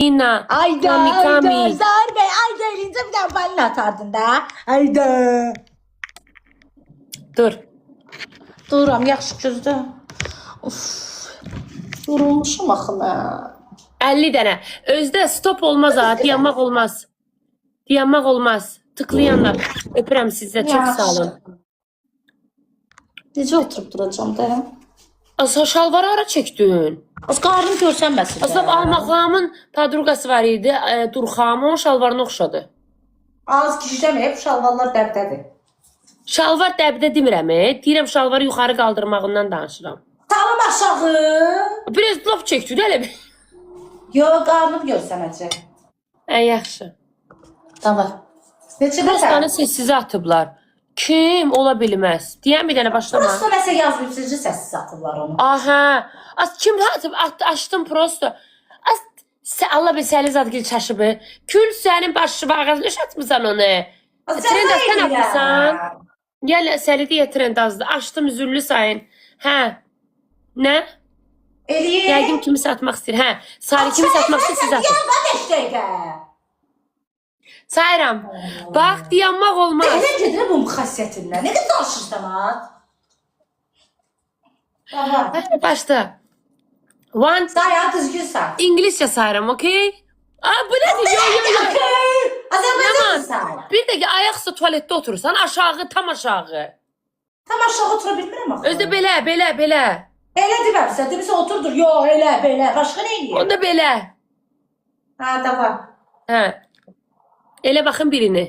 Nina. Ayda Kami Kami. ayda Zahir Bey ayda elince bir daha balina atardın da. Ayda. Dur. Duram yaxşı gözdə. Of. Yorulmuşum axı mən. 50 dənə. Özdə stop olmaz ha. Dayanmaq olmaz. Dayanmaq olmaz. Tıklayanlar. Öpürəm sizə. Çox Yaxşı. sağ olun. Necə oturub duracağım da? Asa şalvarı hara çəkdin? Az qarnım görsənməsin. Aslab Almaqamın padruqası var idi. Durxamı onun şalvarına oxşadı. Az kişidəməyib şalvarlar dəbdədir. Şalvar dəbdə demirəm. Deyirəm şalvarı yuxarı qaldırmağından danışıram. Salım aşağı. Biraz lop çəkdin hələ bir. Yox, qarnım görsənəcək. Yaxşı. Tamam. Neçə Prostanı dəfə? sessiz atıblar. Kim ola bilməz? Deyən bir dənə başlama. Prosto məsəl yazmışsınız, səssiz atıblar onu. Aha. Az kim atıb? Açdım prosto. Allah bir səli zad gibi çaşıbı. Kül sənin başına ağzına atmısan onu. Trend sən atmısan. Gəl səli deyə trend azdı. Açdım üzüllü sayın. Hə. Nə? Eliye. Yəqin kimi satmaq istəyir. Hə. Sarı kimi satmaq istəyir siz atın. Yaz 5 dəqiqə. Sayıram. Bax, dayanmaq olmaz. Elə gedir bu xasiyyətindən. Nə qədər danışırsan ha? Aha. Başla. One. Sayı düzgün say. İngilizce sayıram, okey? Aa, bu nədir? Yo. Azərbaycan say. Bir dəqiqə ayaqsa tualetdə oturursan, aşağı, tam aşağı. Tam aşağı otura bilmirəm axı. Özdə belə. Elə deməmsən. Demirsən oturdur. Yo, elə. Başqa nə eləyir? Onda belə. Ha, tamam. Hə. Elə baxın birini.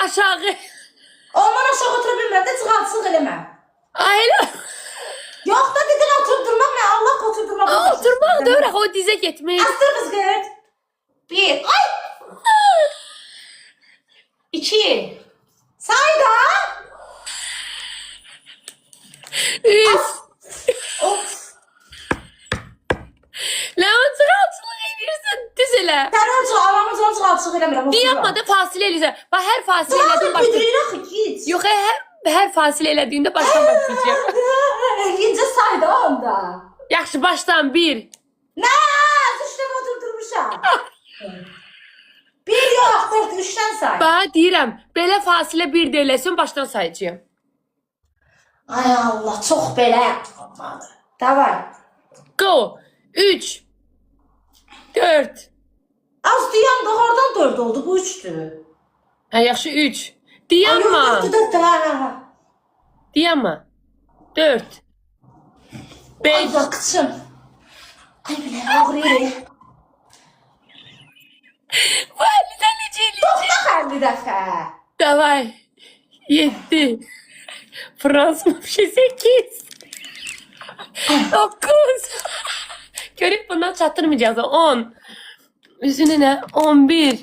Aşağı. Ondan aşağı otura bilmirəm də çıxartsıq eləmə. Ay, elə. Yox da dedin oturdurmaq nə? Allah oturdurmaq. Oturmaq da öyrək, o dizə getmək. Astır qız qız. 1. Ay. 2. Say da. 3. Of. Ləman çıxalçılıq edirsən, düz elə. Sən önce aramız onu çıxartsıq eləmirəm. Dayanma da fasilə eləyirsən. Bax, hər fasilə elədin başla. Bidirir axı git. Yox, hər fasilə elədiyində başdan başlayacaq. İncə say da onda. Yaxşı, başdan 1. Nə? Üstüne oturdurmuşam. 1 yox, 4, 3'dən say. Bax, deyirəm, belə fasilə 1 deyiləsin, başdan sayacağım. Ay Allah, çox belə. Davay. Go. 3. 4. Az dayan da oradan 4 oldu, bu 3'dür. Hə, yaxşı, 3. Dayanma. 4 da. Dayanma. 4. 5. Ay bakçım. Ay bile ağrıyor. Bu 50'dən necə eləyəcək? 50 dəfə. Davay. 7. Fransız bir şey 8. 9. Görüp bundan çatırmayacağız. 10. Üzünü ne? 11.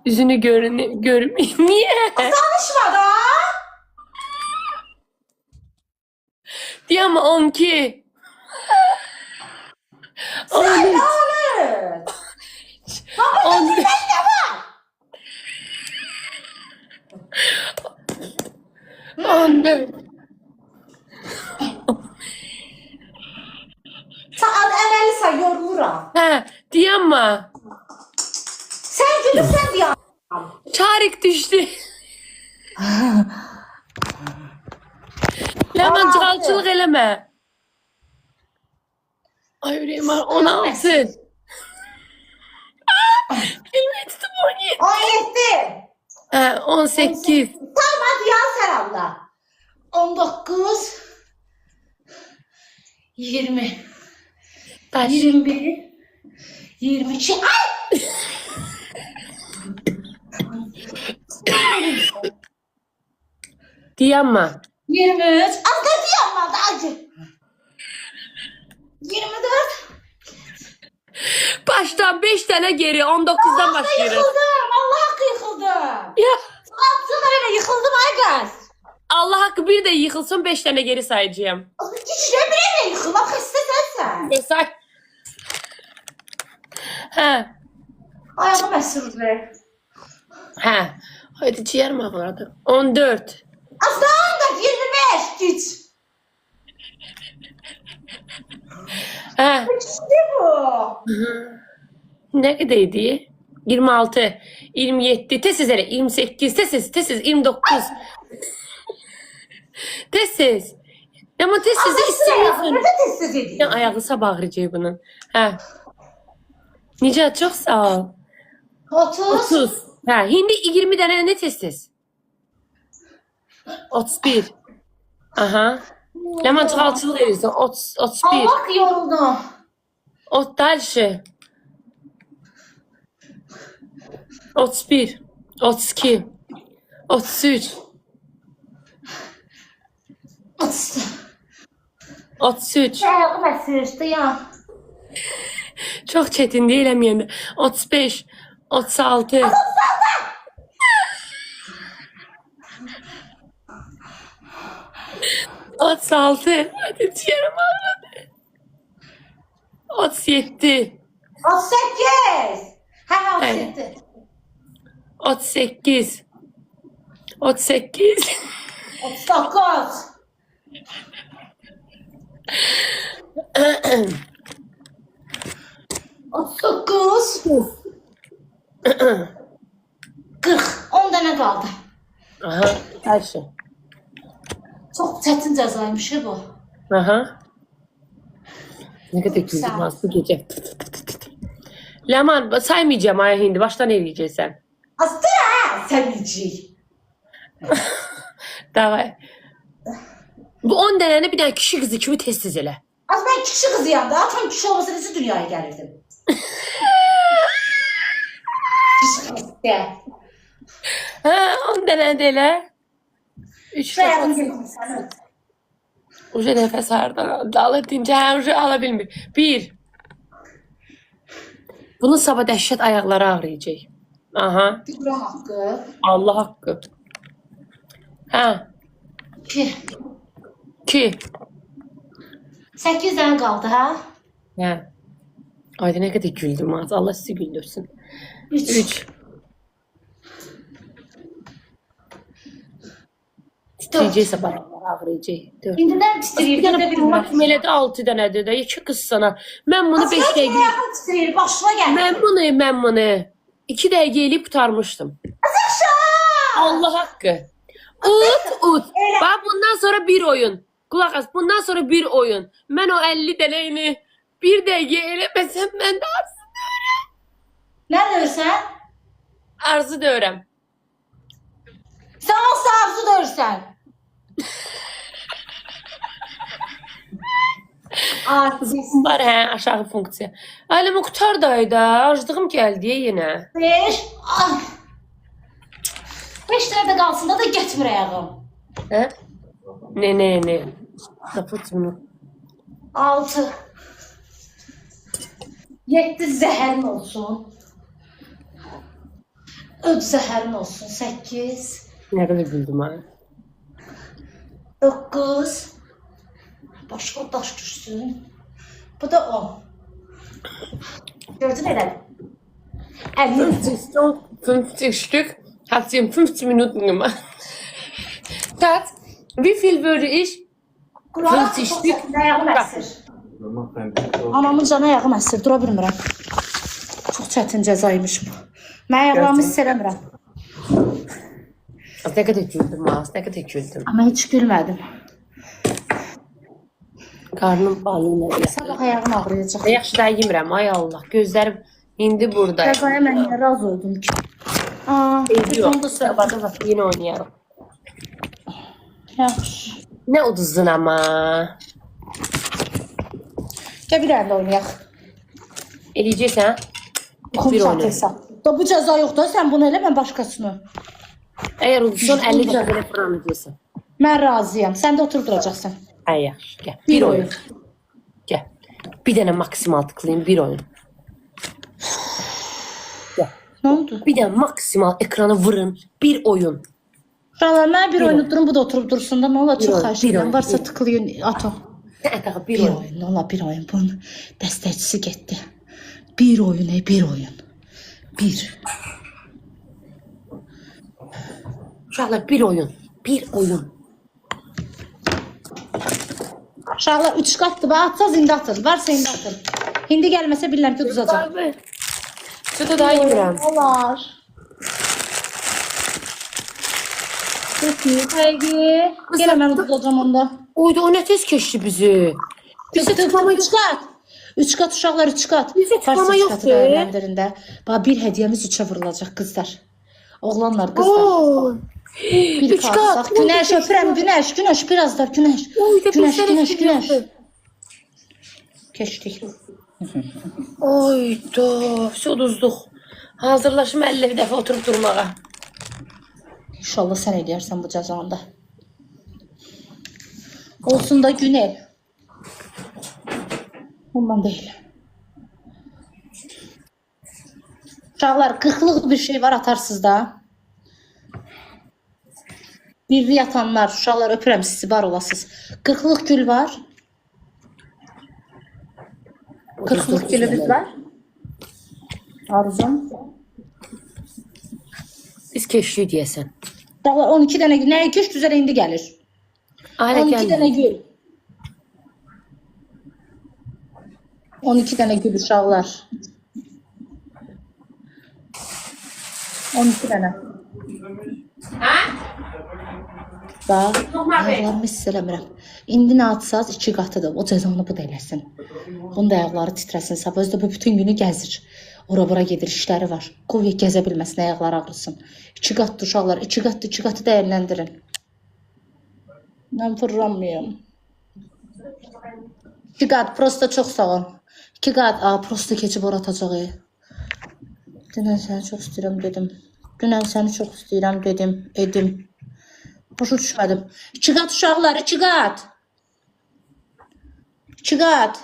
Yüzünü görmeyeyim. Niye? Danışma da. Diye ama 12. 13. Lanet. 14. Ne 14. Sen əməli say, yoruluram. Ha, dayanma. Sen gülürsən dayan. Çarık düştü. Leman çalçılık eleme. Ay yüreğim var 16. Bilmeyi tutup 17. 17. Ha, 18. Tamam hadi yan sen abla. 19. 20. Taş. 21. 22. Ay! Dayanma. 23. Az da dayanmadı acı. 24. Baştan 5 tane geri 19'dan başlıyoruz. Yıkıldım. Allah hakkı yıkıldım. Ya Atsınlar öyle yıkıldım ay gaz. Allah hakkı bir de yıkılsın 5 tane geri sayacağım. Hiç ne bileyim yıkılmak istesensen. Ve say. Ha. Ayağım mesur be. Ha. Hadi ciğerim ağrıdı. 14. Aslan da 25 git. Ha, Hə, İşte bu. nə qədər idi? 26, 27, tez-tez elə 28, tez-tez 29. Tez-tez. Amma tez-tez istəyirsən. Burada tez-tez edir. Ya ayağı sabah ağrıyacaq bunun. Hə. Necə çox sağ ol. 30. 30. Hə, indi 20 dənə nə tez-tez? 31. Aha. Ləman çıxalçılıq edirsən. 30, 31. Allah yoruldum. Dальше. 31. 32. 33. 33. Ayağım əsirdi ya. Çox çətin deyil əmiyəndə. 35. 36. 36. Hadi ciğerim ağrıdı. 37. 38. Hə, 37. 38. 38. 39. 39. 40. 10 dənə qaldı. Aha, her şey. Çox çətin cəzaymış bu. Aha. Ne kadar güldüm az bu gece. Leman saymayacağım ay hindi. Baştan eləyəcəksən. Asdır ha, sevicik. Davay. Bu 10 dənəni bir dənə kişi qızı kimi tez-tez elə. Az mən kişi qızıyam da. Tam kişi olmasa necə dünyaya gəlirdim. Kişi qızı. Ha, 10 dənə də elə. 3 Şuraya dəfə. bakayım sen. Uca nəfəs hardan aldı. Alır deyince hə, uca ala bilmir. 1. Bunun sabah dəhşət ayaqları ağrıyacaq. Aha. Figura hakkı. Allah haqqı. Hə. 2. 2. 8 dənə qaldı ha. Hə. Ayda nə qədər güldüm az. Allah sizi güldürsün. 3. 3. Titriyəcək sabah ağrıyacaq. 4. İndidən titriyir. Bir dənə bulmaq kimi elədi 6 dənədir də. 2 qız sana. Mən bunu 5 dəqiqə... Ayağım titriyir. Başına gəlir. Mən bunu 2 dəqiqə eləyib qurtarmışdım. Allah haqqı. Ut. Bax bundan sonra bir oyun. Qulaq as. Bundan sonra bir oyun. Mən o 50 dənəyini bir dəqiqə eləməsəm mən də Nə döyürsən? arzu döyürəm. Sən o sağızı döyürsən. Artist. Var hə, aşağı funksiya. Ailəm qutar dayda. Aclığım gəldi yenə. 5. 5 dənə də qalsın da getmir ayağım. Hə? Ne. Kaput bunu. 6. 7 zəhərin olsun. Öd zəhərin olsun. 8. Nə qədər güldüm ha. 9. Başqa daş düşsün. Bu da 10. Gördün elə? 50. 50 Stück hat sie in 15 Minuten gemacht. Tat, wie viel würde ich? 50 Stück. Ayağım əsir. Anamın canı ayağım əsir. Dura bilmirəm. Çox çətin cəzaymış bu. Mən ayaqlarımı hiss eləmirəm. Az nə qədər güldüm az, nə qədər güldüm. Amma heç gülmədim. Qarnım balıyla. Sabah ayağım ağrıyacaq. Yaxşı da yemirəm, ay Allah. Gözlərim indi burada. Cəzaya mən niyə razı oldum ki? Yok, sabahda bak yine oynayalım. Yaxşı. Ne uduzun ama. Gəl bir əllə oynayaq. Eləyəcəksən? Kum Bir oynayalım. çatırsan. Da bu cəza yox da, sən bunu elə, mən başqasını. Eğer uduzsan 50 lira belə falan ediyorsun. Mən razıyam. Sən də oturub duracaqsan. Ay yaxşı, gel. Bir Bir oyun. oyun. Gel. Bir dənə maksimal tıklayayım, bir oyun. Gel. Nə oldu? Bir dənə maksimal ekrana vurun, bir oyun. Uşaqlar, mən bir oyunu durun, bu da oturub dursun da. Nə ola, çox oyun, xahiş bir edirəm. oyun, Varsa bir. tıklayın, atın. Daha bir Bir oyun. oyun, nə ola, bir oyun. Bunun dəstəkçisi getdi. Bir oyun, bir oyun. Bir. Uşaqlar bir oyun, bir oyun. Uşaqlar 3 qatdır. Atsaz indi atın. Varsa indi atın. Hindi gəlməsə bilirəm ki duzacaq. Abi. Sütü daha yemirəm. Olar. Peki, haydi. Gələ mən duzacağam onda. Oydu o ne tez keçdi bizi. Bizə tıklama yok. 3 qat. 3 qat uşaqlar 3 qat. Bizə tıklama Varsa 3 yoxdur. qatı dəyərləndirin də. Bax bir hədiyyəmiz 3-ə vurulacaq qızlar. Oğlanlar, qızlar. Oo. Bir 3 qalsaq. qat. Günəş öpürəm, günəş, günəş biraz da günəş. Oydu Günəş, günəş, günəş. Keçdik. Oydu. Biz uduzduq. Hazırlaşım 50 dəfə oturub durmağa. İnşallah sən eləyərsən bu cəzanda. Olsun da Günel. Ondan deyil. Uşaqlar 40'lıq bir şey var atarsınız da. Bir yatanlar, uşaqlar öpürəm sizi, var olasınız. 40'lıq gül var. 40'lıq gülümüz var. Arzum. Biz keçdik deyəsən. Uşaqlar 12 dənə gül. Nəyə köş düzələ indi gəlir. Ailə 12 gəldi. dənə gül. 12 dənə gül uşaqlar. 12 dənə. Bax, ayaqlarımı hiss eləmirəm. İndi nə atsaz 2 qatıdır. O cəzanı bu da eləsin. Bunun da ayaqları titrəsin. Sabah bu bütün günü gəzir. Ora-bura gedir, işləri var. Qoy gəzə bilməsin, ayaqları ağrısın. 2 qatdır uşaqlar, 2 qatdır, 2 qatı dəyərləndirin. Mən fırlanmıyım. 2 qat, prosta çox sağ ol. 2 qat, prosta keçib ora atacaq. Dünən səni çox istəyirəm dedim. Dünən səni çox istəyirəm dedim, edim. Başa düşmədim. 2 qat uşaqlar, 2 qat. 2 qat.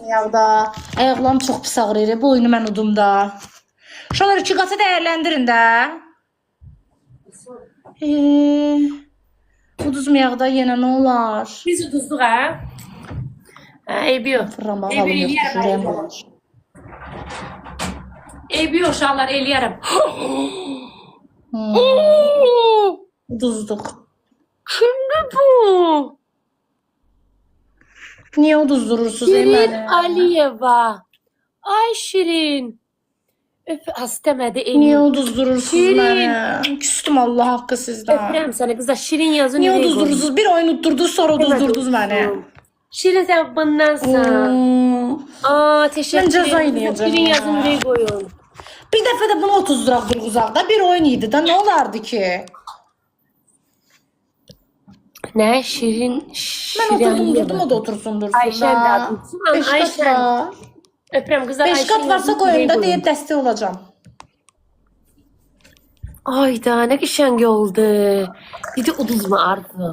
Yağda. Ayaqlarım çox pis ağrıyır. Bu oyunu mən udum da. Uşaqlar 2 qatı dəyərləndirin də. Uduzmayaq da yenə nə olar? Biz uduzduq ha. Eybi yox. Fırlanmaq Eybi halım yoxdur, ürəyim eləyərəm. olur. Eybi yox uşaqlar eləyərəm. Uduzduq. Kimdir bu? Niyə uduzdurursunuz Şirin məni? Aliyeva. Ay Şirin. Öp istəmədi Niyə Emin. uduzdurursunuz Şirin. məni? Küstüm Allah haqqı sizdən. Öpürəm səni qızlar. Şirin yazın. Niyə ürəyi qoyun. uduzdurursunuz? Bir oyun uddurdunuz, sonra uduzdurdunuz məni. Şirin sən bundansan. Teşekkür Mən cəza ederim. eləyəcəm Şirin ya. yazın ürəyi qoyun. Bir dəfə də bunu 30 duraq durğuzaq da. Bir oyun idi da, nə olardı ki? Nə? Şirin. Mən oturdum durdum, o da otursun dursun Ayşən də da. adım. 5 qat Ayşən. var. Öpürəm qızlar. 5 Ayşən qat varsa yazın, qoyun ürəyi da deyib dəstək olacam. Ayda nə qəşəng oldu. Bir də uduzma Arzu.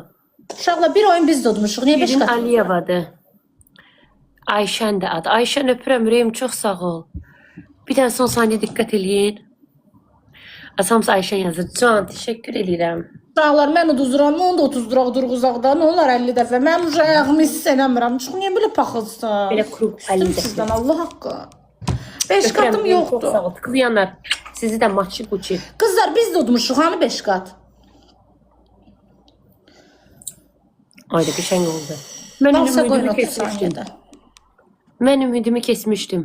Uşaqlar bir oyun biz də udmuşuq. Niyə 5 Şirin qat? Aliyevadır. Ayşən də adı. Ayşən öpürəm ürəyim çox sağ ol. Bir dənə son saniyə diqqət eləyin. Asamsa Ayşən yazır. Can təşəkkür edirəm. Uşaqlar mən uduzuram, onu da 30 duraq durğuzaq da. Nə olar 50 dəfə? Mən uca ayağımı hiss eləmirəm. Çox niyə belə paxılsın? Belə krup 50 Küstüm dəfə. sizdən Allah haqqı. 5 Öpürəm, qatım ürəyim çox yoxdur. sağ ol. Tıklayanlar. Sizi də maçı quçi. Qızlar biz də udmuşuq, hani 5 qat? Ayda qəşəng oldu. Mən Varsa qoyun ümidimi 30 kesmişdim. saniyədə. Mən ümidimi kesmişdim.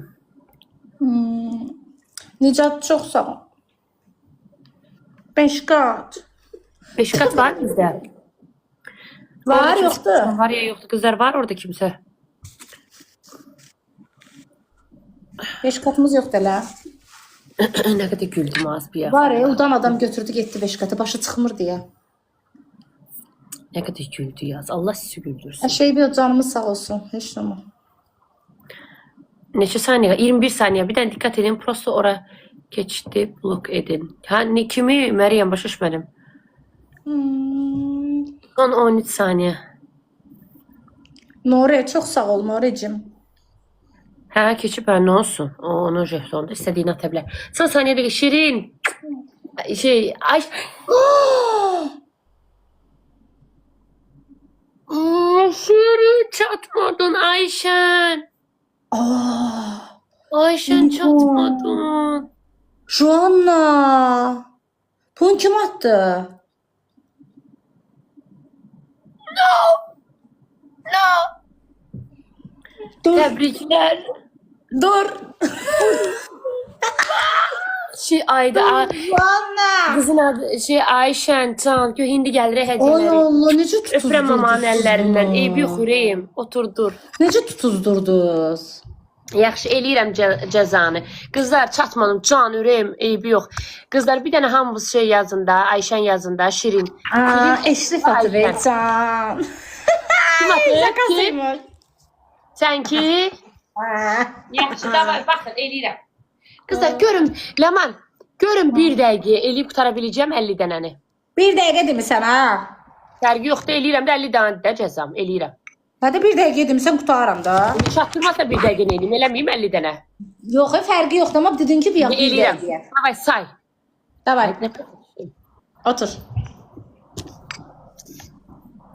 Nicat çox sağ ol. 5 qat. 5 qat var bizdə. Var, Orada yoxdur. kimsə Var ya yoxdur. Qızlar var orada kimsə. 5 qatımız yoxdur elə. Nə qədər güldüm az bir ya. Var ya, udan adam götürdü getdi 5 qatı. Başı çıxmır deyə. Nə qədər güldü yaz. Allah sizi güldürsün. Şey bir canımız sağ olsun. Heç nə. Neçə saniyə? 21 saniyə. Bir dənə diqqət edin. Prosto ora keçdi. Blok edin. Hani kimi? Məryəm başa düşmədim. Son 13 saniyə. Nore çox sağ ol Norecim. Hə, keçib hə, nə olsun? O, onun jetonda istədiyini ata bilər. Son saniyədə Şirin. Ay. Şirin çatmadın Ayşen. Ayşen çatmadın. Joanna. Bunu kim attı? Dur, Təbriklər. dur. Ayda Anne. qızın adı Ayşən, Can, ki indi gəlir Ay hədiyələri. Allah, necə tutuzdurdunuz? Öpürəm mamanın əllərindən. Eyb yox, ürəyim. Oturdur. Necə tutuzdurdunuz? Yaxşı, eləyirəm cəzanı. Qızlar, çatmadım. Can, ürəyim, eybi yox. Qızlar, bir dənə hamımız şey yazın da, Ayşən yazın da, Şirin. Eşref adı ver Can. Kim atır? Kim? Şakasıymış. Sən ki? Yaxşı, davay, baxın, eləyirəm. Qızlar, görün, Ləman, görün bir dəqiqə eləyib qutara biləcəm 50 dənəni. Bir dəqiqə demirsən ha. Fərqi yoxdur, eləyirəm də 50 dənə də cəzam, eləyirəm. Hadi bir dəqiqə demirsən qutaram da. Çatdırmasa bir dəqiqə eləyim, eləməyim 50 dənə. Yox, fərqi yoxdur amma dedin ki bir Eləyirəm. dəqiqə. Davay, say. Davay, otur.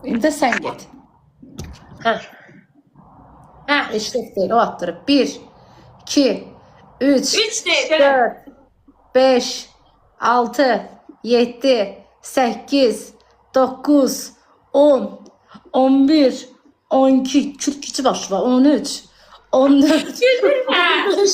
İndi sən get. Hə. Hə. Eşref deyil, o attırıb. 1, 2, 3, 3 deyil, 4, 5, 6, 7, 8, 9, 10, 11, 12, Türkçe başla, 13, 14, 15,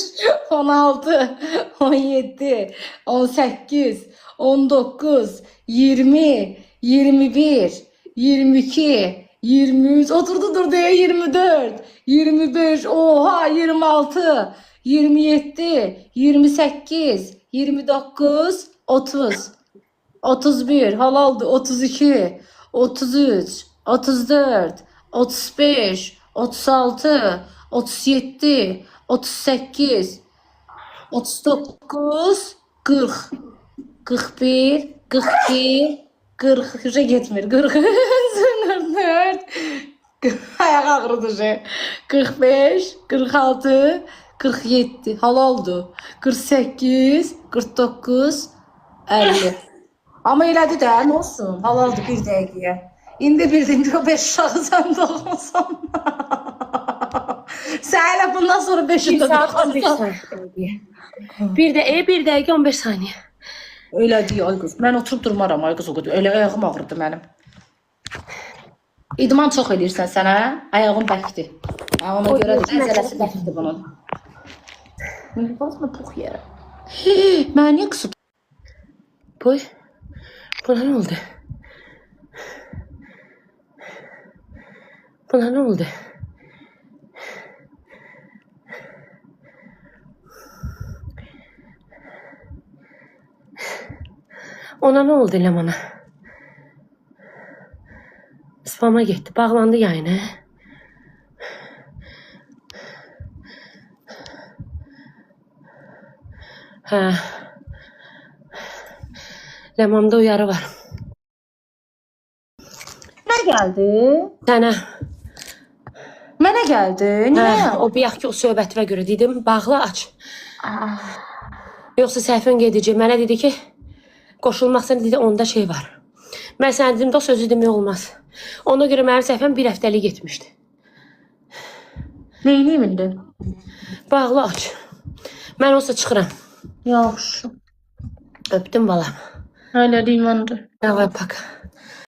16, 17, 18, 19, 20, 21, 22, 23, oturdu dur diye 24, 25, oha 26, 27, 28, 29, 30, 31, halaldı 32, 33, 34, 35, 36, 37, 38, 39, 40, 41, 42, 40, getmir, 43, 44, ayağı ağrıdı şey, 45, 46, 47, halaldı, 48, 49, 50. Ama elədi də, nə olsun, halaldı bir dəqiqəyə. İndi bildim ki o 5 uşağı sən doğmasan. Sən elə bundan sonra 5'ində doğmasan. Bir dəqiqə 15 saniyə. Öyle değil ay kız. Ben oturup durmaram ay kız o kadar. Öyle ayağım ağrıdı benim. İdman çok eləyirsən sən hə? Ayağım bəkdir. Ona görə də əzələsi bəkdir bunun. Basma pux yerə. Mən niyə qısıb? Boy. Buna ne oldu? Buna ne oldu? Ona ne oldu Ləman'a? Spama gitti. Bağlandı yayına. Hə. Ləman'da uyarı var. Nə gəldi? Sənə. Mənə gəldi. Hə, Niyə? o bayaqki o söhbətimə görə dedim, bağla aç. Yoxsa səhvin gedəcək. Mənə dedi ki, qoşulmaqsan dedi, onda şey var. Mən sənə dedim, o sözü demək olmaz. Ona görə mənim səhvim bir həftəlik getmişdi. Neyniyim indi? Bağla aç. Mən olsa çıxıram. Yaxşı. Öpdüm balam. Öyle deyim məndə. Davay, paka.